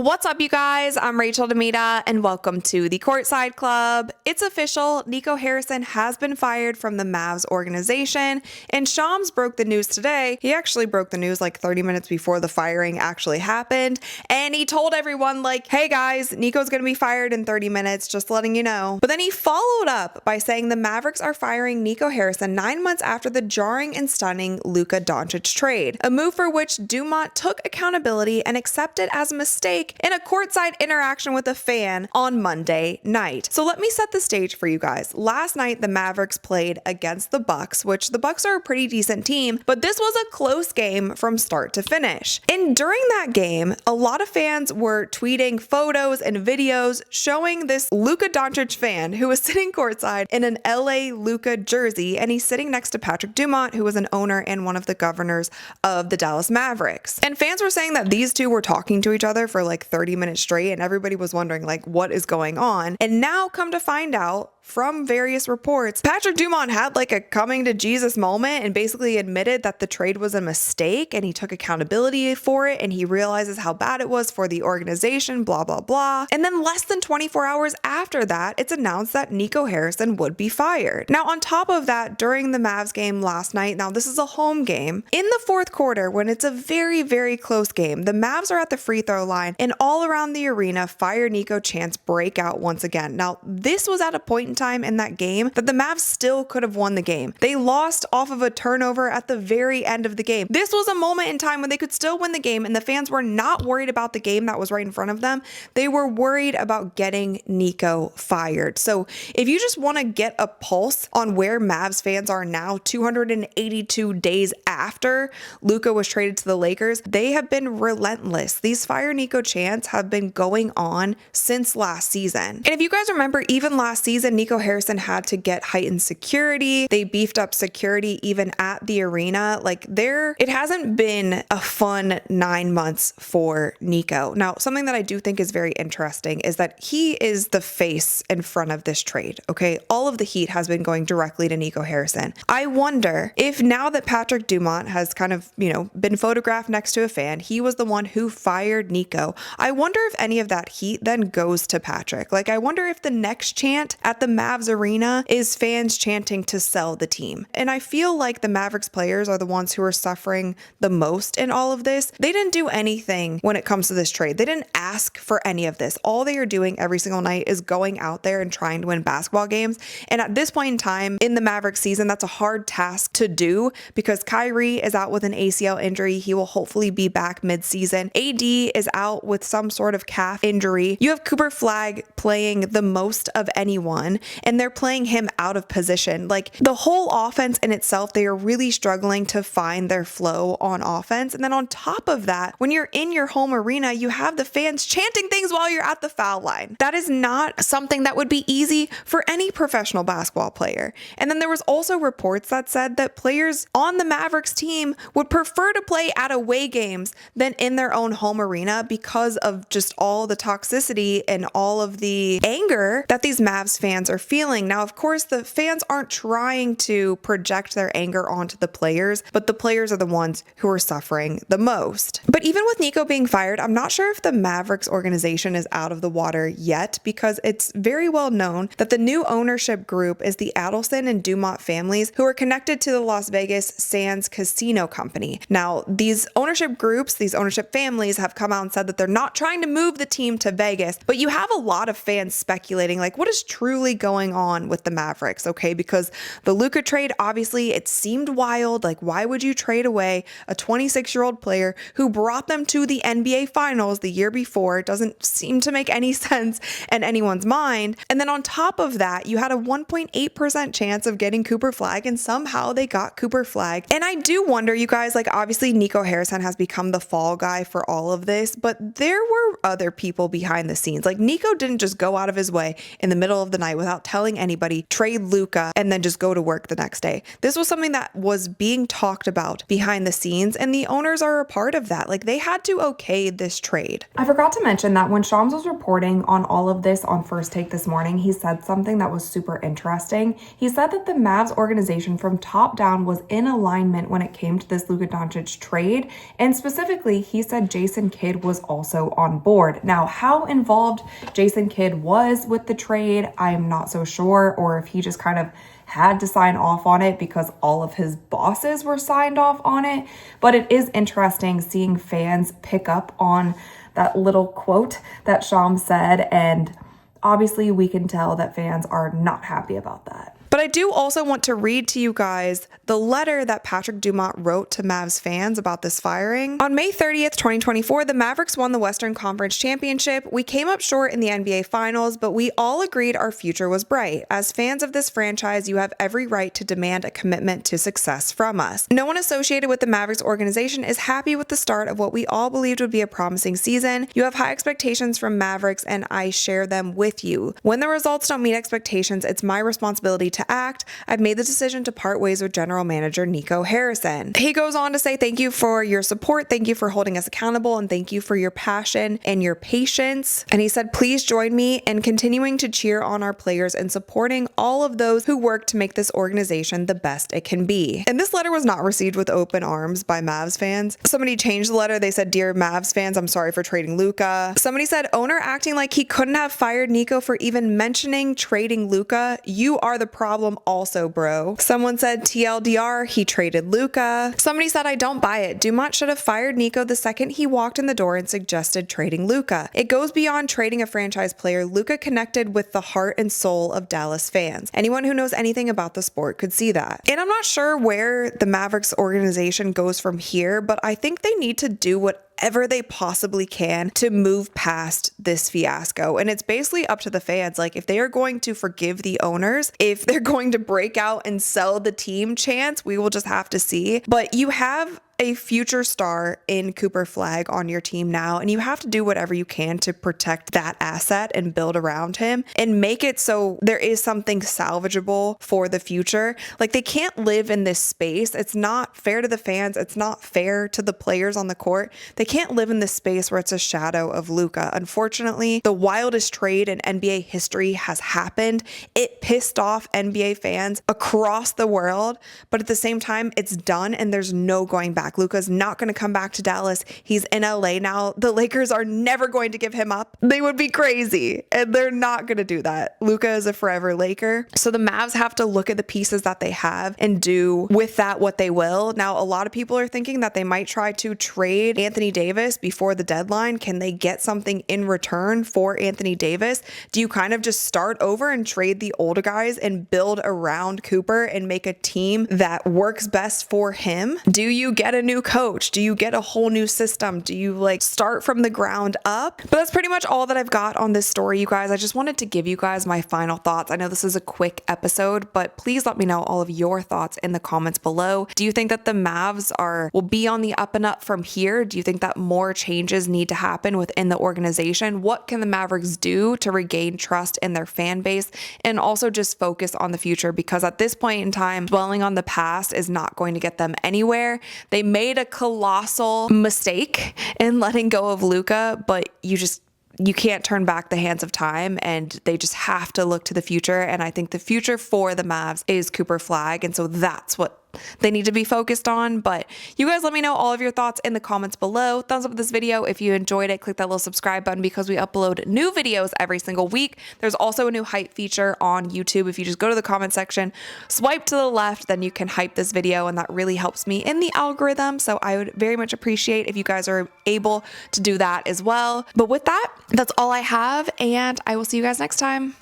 What's up, you guys? I'm Rachel DeMita, and welcome to the Courtside Club. It's official. Nico Harrison has been fired from the Mavs organization, and Shams broke the news today. He actually broke the news like 30 minutes before the firing actually happened, and he told everyone like, hey guys, Nico's gonna be fired in 30 minutes, just letting you know. But then he followed up by saying the Mavericks are firing Nico Harrison 9 months after the jarring and stunning Luka Doncic trade, a move for which Dumont took accountability and accepted as a mistake in a courtside interaction with a fan on Monday night. So let me set the stage for you guys. Last night, the Mavericks played against the Bucks, which the Bucks are a pretty decent team, but this was a close game from start to finish. And during that game, a lot of fans were tweeting photos and videos showing this Luka Doncic fan who was sitting courtside in an LA Luka jersey, and he's sitting next to Patrick Dumont, who was an owner and one of the governors of the Dallas Mavericks. And fans were saying that these two were talking to each other for like 30 minutes straight, and everybody was wondering like what is going on. And now come to find out from various reports, Patrick Dumont had like a coming to Jesus moment and basically admitted that the trade was a mistake, and he took accountability for it, and he realizes how bad it was for the organization, blah, blah, blah. And then less than 24 hours after that, it's announced that Nico Harrison would be fired. Now, on top of that, during the Mavs game last night, now this is a home game, in the fourth quarter, when it's a very, very close game, the Mavs are at the free throw line, and all around the arena, Fire Nico chants break out once again. Now, this was at a point in time in that game that the Mavs still could have won the game. They lost off of a turnover at the very end of the game. This was a moment in time when they could still win the game, and the fans were not worried about the game that was right in front of them. They were worried about getting Nico fired. So if you just want to get a pulse on where Mavs fans are now, 282 days after Luka was traded to the Lakers, they have been relentless. These Fire Nico chants have been going on since last season. And if you guys remember, even last season, Nico Harrison had to get heightened security. They beefed up security even at the arena. Like it hasn't been a fun 9 months for Nico. Now, something that I do think is very interesting is that he is the face in front of this trade. Okay. All of the heat has been going directly to Nico Harrison. I wonder if now that Patrick Dumont has kind of, been photographed next to a fan, he was the one who fired Nico. I wonder if any of that heat then goes to Patrick. Like, I wonder if the next chant at the Mavs arena is fans chanting to sell the team. And I feel like the Mavericks players are the ones who are suffering the most in all of this. They didn't do anything when it comes to this trade. They didn't ask for any of this. All they are doing every single night is going out there and trying to win basketball games. And at this point in time in the Mavericks season, that's a hard task to do because Kyrie is out with an ACL injury. He will hopefully be back mid-season. AD is out with some sort of calf injury. You have Cooper Flagg playing the most of anyone, and they're playing him out of position. Like, the whole offense in itself, they are really struggling to find their flow on offense. And then on top of that, when you're in your home arena, you have the fans chanting things while you're at the foul line. That is not something that would be easy for any professional basketball player. And then there was also reports that said that players on the Mavericks team would prefer to play at away games than in their own home arena because of just all the toxicity and all of the anger that these Mavs fans are feeling. Now, of course, the fans aren't trying to project their anger onto the players, but the players are the ones who are suffering the most. But even with Nico being fired, I'm not sure if the Mavericks organization is out of the water yet, because it's very well known that the new ownership group is the Adelson and Dumont families, who are connected to the Las Vegas Sands Casino Company. Now, these ownership groups, these ownership families have come out and said that they're not trying to move the team to Vegas, but you have a lot of fans speculating like what is truly going on with the Mavericks, okay? Because the Luka trade, obviously, it seemed wild. Like, why would you trade away a 26-year-old player who brought them to the NBA Finals the year before? It doesn't seem to make any sense in anyone's mind. And then on top of that, you had a 1.8% chance of getting Cooper Flagg, and somehow they got Cooper Flagg. And I do wonder, you guys, like, obviously Nico Harrison has become the fall guy for all of this, but there were other people behind the scenes. Like, Nico didn't just go out of his way in the middle of the night without telling anybody, trade Luka, and then just go to work the next day. This was something that was being talked about behind the scenes, and the owners are a part of that. Like, they had to okay this trade. I forgot to mention that when Shams was reporting on all of this on First Take this morning, he said something that was super interesting. He said that the Mavs organization from top down was in alignment when it came to this Luka Doncic trade, and specifically, he said Jason Kidd was also on board. Now, how involved Jason Kidd was with the trade, I'm not so sure, or if he just kind of had to sign off on it because all of his bosses were signed off on it. But it is interesting seeing fans pick up on that little quote that Shams said, and obviously we can tell that fans are not happy about that. But I do also want to read to you guys the letter that Patrick Dumont wrote to Mavs fans about this firing. On May 30th, 2024, the Mavericks won the Western Conference Championship. We came up short in the NBA Finals, but we all agreed our future was bright. As fans of this franchise, you have every right to demand a commitment to success from us. No one associated with the Mavericks organization is happy with the start of what we all believed would be a promising season. You have high expectations from Mavericks, and I share them with you. When the results don't meet expectations, it's my responsibility to act. I've made the decision to part ways with general manager Nico Harrison. He goes on to say, thank you for your support, thank you for holding us accountable, and thank you for your passion and your patience. And he said, please join me in continuing to cheer on our players and supporting all of those who work to make this organization the best it can be. And this letter was not received with open arms by Mavs fans. Somebody changed the letter. They said, dear Mavs fans, I'm sorry for trading Luka. Somebody said, owner acting like he couldn't have fired Nico for even mentioning trading Luka. You are the problem also, bro. Someone said TLDR, he traded Luka. Somebody said, I don't buy it. Dumont should have fired Nico the second he walked in the door and suggested trading Luka. It goes beyond trading a franchise player. Luka connected with the heart and soul of Dallas fans. Anyone who knows anything about the sport could see that. And I'm not sure where the Mavericks organization goes from here, but I think they need to do whatever they possibly can to move past this fiasco. And it's basically up to the fans. Like, if they are going to forgive the owners, if they're going to break out and sell the team chance, we will just have to see. But you have a future star in Cooper Flagg on your team now, and you have to do whatever you can to protect that asset and build around him and make it so there is something salvageable for the future. Like, they can't live in this space. It's not fair to the fans. It's not fair to the players on the court. They can't live in this space where it's a shadow of Luka. Unfortunately, the wildest trade in NBA history has happened. It pissed off NBA fans across the world, but at the same time, it's done and there's no going back. Luka's not going to come back to Dallas. He's in LA now. The Lakers are never going to give him up. They would be crazy, and they're not going to do that. Luka is a forever Laker. So the Mavs have to look at the pieces that they have and do with that what they will. Now, a lot of people are thinking that they might try to trade Anthony Davis before the deadline. Can they get something in return for Anthony Davis? Do you kind of just start over and trade the older guys and build around Cooper and make a team that works best for him? Do you get a new coach? Do you get a whole new system? Do you start from the ground up? But that's pretty much all that I've got on this story, you guys. I just wanted to give you guys my final thoughts. I know this is a quick episode, but please let me know all of your thoughts in the comments below. Do you think that the Mavs will be on the up and up from here? Do you think that more changes need to happen within the organization? What can the Mavericks do to regain trust in their fan base and also just focus on the future? Because at this point in time, dwelling on the past is not going to get them anywhere. They made a colossal mistake in letting go of Luka, but you can't turn back the hands of time, and they just have to look to the future. And I think the future for the Mavs is Cooper Flagg, and so that's what they need to be focused on. But you guys let me know all of your thoughts in the comments below. Thumbs up this video if you enjoyed it. Click that little subscribe button because we upload new videos every single week. There's also a new hype feature on YouTube. If you just go to the comment section, swipe to the left, then you can hype this video, and that really helps me in the algorithm. So I would very much appreciate if you guys are able to do that as well. But with that, that's all I have, and I will see you guys next time.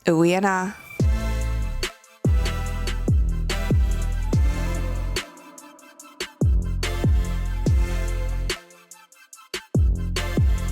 Ooh, yeah.